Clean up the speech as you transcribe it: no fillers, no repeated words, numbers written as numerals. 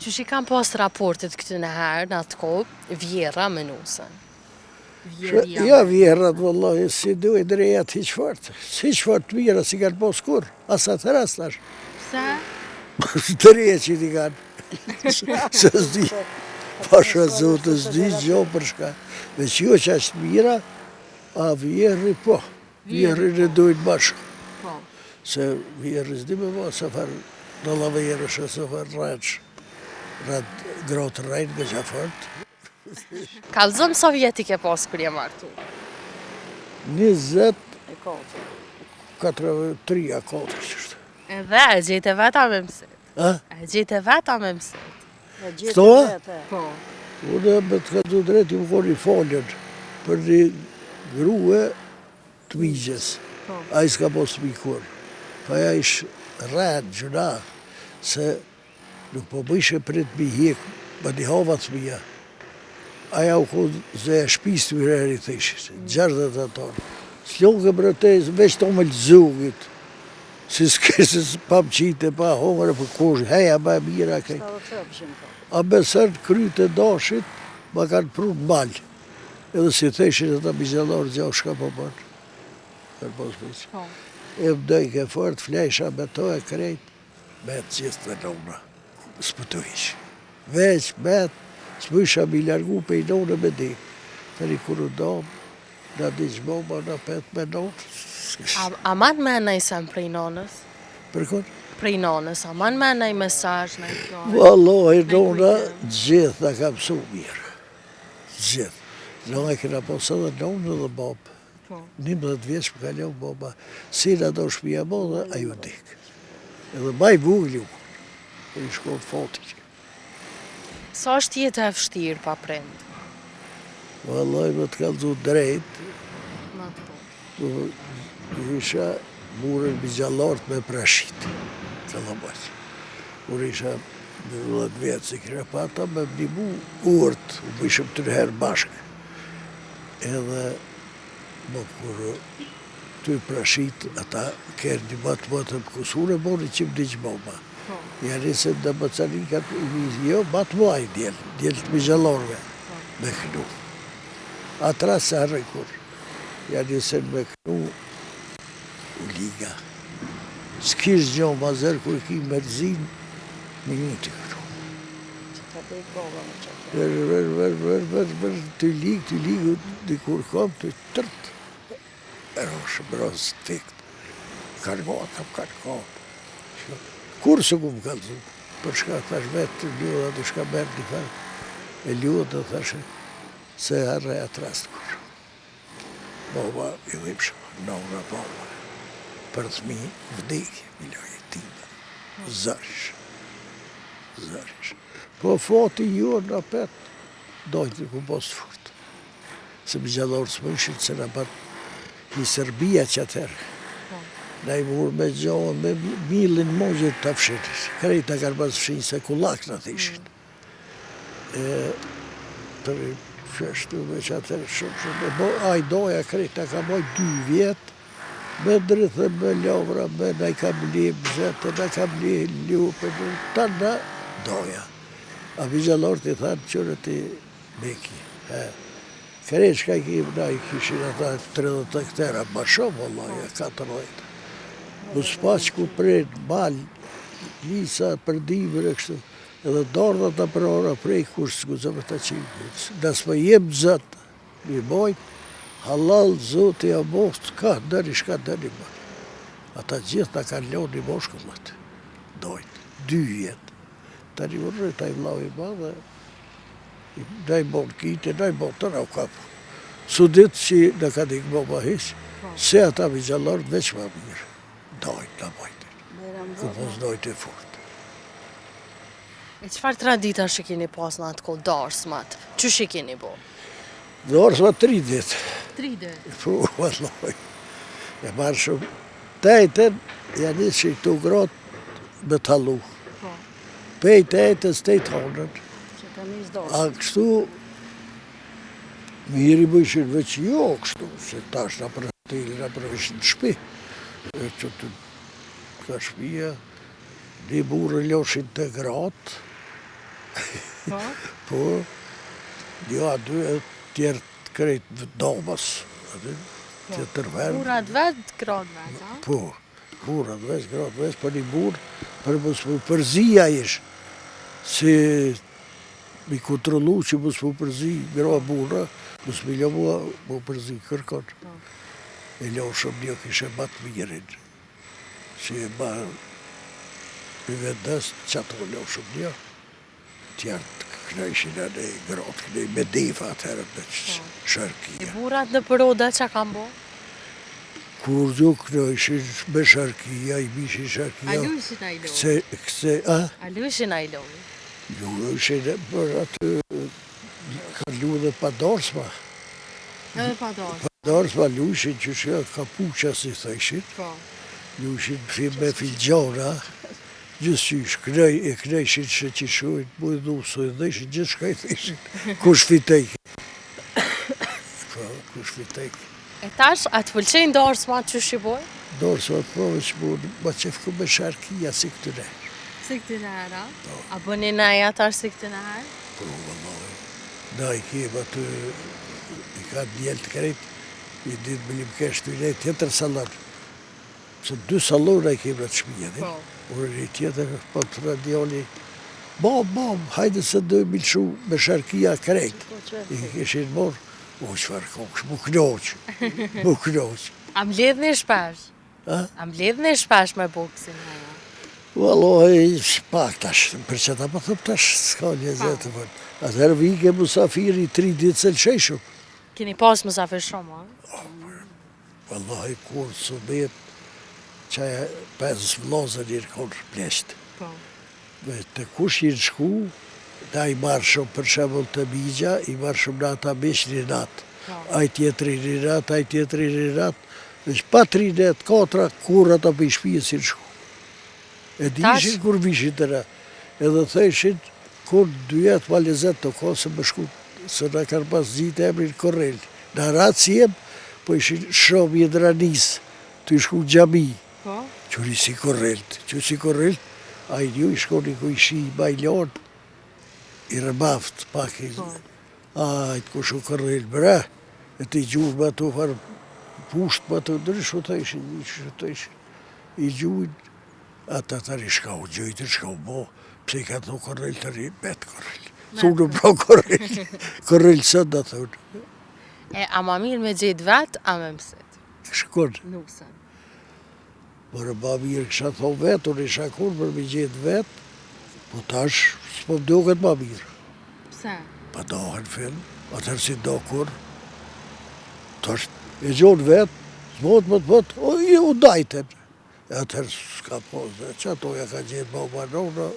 Që shi kam pas raportet këtë në herë, në atë kohë, vjera me nusën. Ja, vjerat, vëllahi, si duhet drejat hiq fort. Hiq fort vjera si kanë pas kur, asa të rastash. Pse? Të reja që t'i kanë. Se s'di, pasha zotë, s'di gjo për shka. Veç jo që ashtë vjera, a vjerri po. Vjerri në dojnë bashkë. Se vjerri s'di me ba, se farë në lavjerë shë, se farë rraqë. Rratë grotë rrajnë nga që fort. Kallëzëm sa vjeti ke pas kër je martu? 23 a 4 qështë. Edhe e gjete veta me mësit. A? E gjete veta me mësit. Këto? Po. Unë me të ka të drejt i më koni folën për një grue të migjes. A i s'ka pos të mikur. Pa ja ish rrën gjuna se nuk po bëjshë për të mi hek, ma një havat mija. Aja u kodë zë e shpis të mirëri të ishit, 60 atonë. S'lonke për të veç të me lëzugit. Si s'kesë pa më qite, pa hongre për kosh, heja ba e mira kaj. A besër të kryt e dashit, ma kanë pru në malë. Edhe si të ishin e ta bizjallarë gja shka po përë. Për posë përë. E më dojnë ke fort, flejsha me to e krejt, me të gjithë të nona. S'pëtu ishë. Veç, me të, s'pësha mi largu pe i nona me di. Të një kërë domë, në di gjmoma, në petë me nonë. A man me nëj sen prej nonës? Për kënë? Prej nonës, a man me nëj mesazh, nëj fjallë? Vallohi, nona, gjithë në kam su mirë. Gjithë. Nona kena posë edhe nonë dhe babë. 11 vjeç më ka leo baba. Si në do shpia mo dhe a ju dikë. Edhe maj vugli u. E i shkonë fotit. Sa është jetë e vështirë pa prind? Vallohi, me të kalëzu drejt, Ma të po. isha murën bëgjallartë me prashit. Të në bëqë. Unë isha 12 vjetë si kërë pata me një mu urtë. U bëshëm të nëherë bashkë. Edhe më kur të prashit, ata kërë një matë më kusure, mori që më një gjmoma. Ja nëse në mëcanikat, jo, matë më ajë djelë të bëgjallarve, me kënu. Atra se arre kur. Ja nëse me kënu, u liga. S'kish gjo ma zërë kur ki mërzinë, minuti kënu. Të ligë, dikur kom të tërtë. E roshë brozë të fikt. Kargotam. Kur së ku më kalëzu? Për shka thash vetë të ljuda, të shka mërë një farë. E ljuda thashe, se arre atë rast kur. Boba, ju im shumë, nona boba. Për të mi, vdekje, miloj e tima. Zarish. Po foti ju në petë, dojtë në ku postë furt. Se më gjallorë së më ishit, se në batë i Serbia që atërë. Na i murë me gjohën, me milin mojët të fshinis. Krejta kanë pas fshinë, se kullak në të ishin. Të fshështu me që atërë shumë. A i doja krejta ka moj 2 vjetë, me drithë, me lovra, me na i kam li mëzete, na kam li ljupe, ta na doja. A vizjalorët i thanë qërë ti meki. Krejt shka i kim, na i kishin ata 30 hektara, ma shumë, Allah, 14. Në s'paq ku prejnë malë, lisa, përdimër e kështu, edhe dordat të përora prej kur s'guzëm e të qimë. Nësë më jemë zëtë, mi mojtë, halal zotë i amoft, ka dëri, shka dëri më. Ata gjithë në kanë leon një moshkëllat, dojtë, 2 vjetë. Ta një mërë, ta i vlau i ma dhe, na i mon kite, na i mon të rau kapu. Su ditë që në ka dikë më ma hishë, se ata mi gjallarë veç ma mirë. Dojtë, na mojtë. Këpos dojtë e fort. E qëfar tradita që keni pas në atë kohë darsmat? Që që keni bo? Darsmat 3 ditë. 3 ditë? Po, valloj. E marë shumë. Tejten, janë një që këtu gratë me talu. Pej tejten s'tejt honën. A kështu, mirë i bëjshin veç jo kështu, se tash në përhatili, në përvishin në shpi. E që të shpia, një burë loshin të gratë, Po? Po, një a dy e tjerë të krejt domës. Të tërverë. Burat vetë, gratë vetë, a? Po, burat veç, gratë veç, për një burë, për mos më përzia ish. Si mi kontrolu që mos më përzi gra burra, mos mi lo më përzi kërkon. E lo shumë një kishe matë mirin. Si e ma i vendes, që ato lo shumë një. Tjerë të knajshin e ne gratë, këne me defa atërë me shërkia. E burat në përroda që kam bo? Kur do knajshin me shërkia, i mishin shërkia. A lushin a i lovi? A lushin a i lovi? Lushin e për atë, ka lu dhe pa dorsma. Edhe pa dorë. Pa dorsma lushin që shë kapuqa si thëshin. Po. Lushin me filgjona. Gjithësysh, e knajshin që që shojnë, mu e dhusë, dhe ishin gjithë shka i thëshin. Kush fitejke. Po, kush fitejke. E tash, a të pëlqenjë dorsma që shqipoj? Dorsma po, që mu ma qefku me sharkia si këtëre. Si këtë në herë, a? A bëni naja tash si këtë në herë? Po, vëllaj. Na i kem atë, i ka djelë të krejt, i ditë me lim keshtu i nejtë tjetër salon. Se 2 salona i kem në të shpije, dhe? Po. Urë i tjetër, po të radioni, bom, hajde se dojë milshu me sharkia krejt. I kishin morë, o qëfar koksh, mu knoq. A mbledhni shpesh? A? A mbledhni shpesh me boksin naja? Valoj, pak tash, për që ta më thëmë tash, s'ka një zetë për. Atëherë vike musafiri 3 ditë se lësheshu. Keni pas musafir shumë, a? Valoj, kur së betë, qaja 5 vlozën i rëkonë pleshtë. Po. Të kush i në shku, da i marrë shumë për shemull të migja, i marrë shumë në ata mish një natë. Aj tjetëri një natë, aj tjetëri një natë, veç pa 3 natë, 4, kur ata për i shpijë si në shku. E dishin kur vishin të na. Edhe thëshin, kur 2 jetë ma lezet të kosë më shku, se na kanë pas zitë emrin Korrel. Në ratë si jem, po ishin shumë i dranisë, të i shku gjami. Po? Qëri si Korrel, a i një i shkoni ku i shi i bajlon, i rëmaft, pak i... A, i të ku shu Korrel, bre, e të i gjurë me ato farë pusht me ato, ndryshë të ishin, i gjujnë, ata të ri shkau, gjojtë shkau, bo, pse i ka të Korrel të ri, betë Korrel. Thunë pra Korrel, Korrel sënë da thunë. E, a ma mirë me gjithë vetë, a me mësit? Shkonë. Nusën. Mërë ma mirë kësha thonë vetë, unë isha kur për me gjithë vetë, po tash, s'po më doket ma mirë. Pse? Pa dohen film, atër si do kur, tash e gjonë vetë, s'mot më të pëtë, o i u dajten. E atër s'ka posë, që ato ja ka gjithë ma u